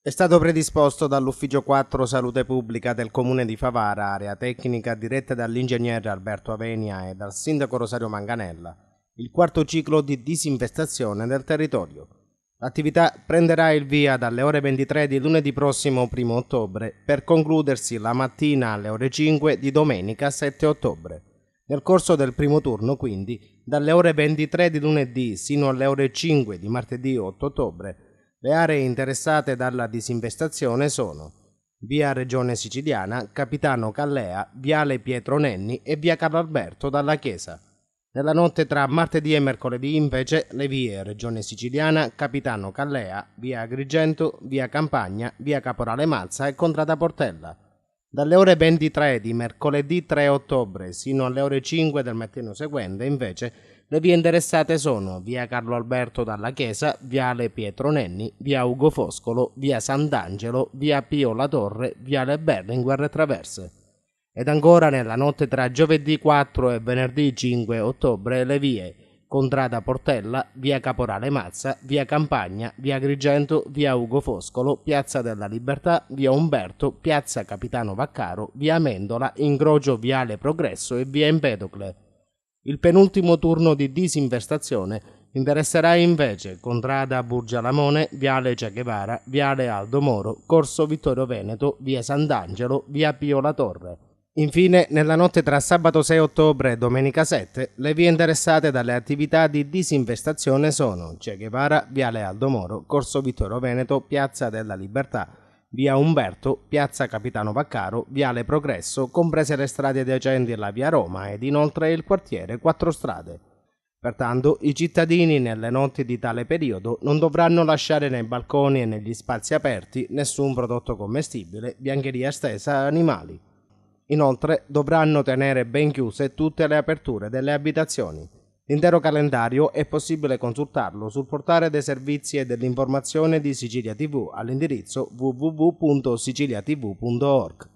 È stato predisposto dall'Ufficio 4 Salute Pubblica del Comune di Favara, area tecnica diretta dall'ingegnere Alberto Avenia e dal sindaco Rosario Manganella, il quarto ciclo di disinfestazione del territorio. L'attività prenderà il via dalle ore 23 di lunedì prossimo 1 ottobre per concludersi la mattina alle ore 5 di domenica 7 ottobre. Nel corso del primo turno, quindi, dalle ore 23 di lunedì sino alle ore 5 di martedì 8 ottobre, le aree interessate dalla disinfestazione sono via Regione Siciliana, Capitano Callea, viale Pietro Nenni e via Carlo Alberto dalla Chiesa. Nella notte tra martedì e mercoledì invece le vie Regione Siciliana, Capitano Callea, via Agrigento, via Campagna, via Caporale Mazza e Contrada Portella. Dalle ore 23 di mercoledì 3 ottobre sino alle ore 5 del mattino seguente, invece, le vie interessate sono via Carlo Alberto dalla Chiesa, viale Pietro Nenni, via Ugo Foscolo, via Sant'Angelo, via Pio La Torre, viale Berlinguer e Traverse. Ed ancora nella notte tra giovedì 4 e venerdì 5 ottobre le vie Contrada Portella, via Caporale Mazza, via Campagna, via Agrigento, via Ugo Foscolo, piazza della Libertà, via Umberto, piazza Capitano Vaccaro, via Amendola, incrocio viale Progresso e via Empedocle. Il penultimo turno di disinfestazione interesserà invece Contrada Burgialamone, viale Che Guevara, viale Aldo Moro, corso Vittorio Veneto, via Sant'Angelo, via Pio La Torre. Infine, nella notte tra sabato 6 ottobre e domenica 7, le vie interessate dalle attività di disinfestazione sono Che Guevara, viale Aldo Moro, corso Vittorio Veneto, piazza della Libertà, via Umberto, piazza Capitano Vaccaro, viale Progresso, comprese le strade adiacenti alla via Roma ed inoltre il quartiere Quattro Strade. Pertanto, i cittadini nelle notti di tale periodo non dovranno lasciare nei balconi e negli spazi aperti nessun prodotto commestibile, biancheria stesa, animali. Inoltre dovranno tenere ben chiuse tutte le aperture delle abitazioni. L'intero calendario è possibile consultarlo sul portale dei servizi e dell'informazione di Sicilia TV all'indirizzo www.siciliatv.org.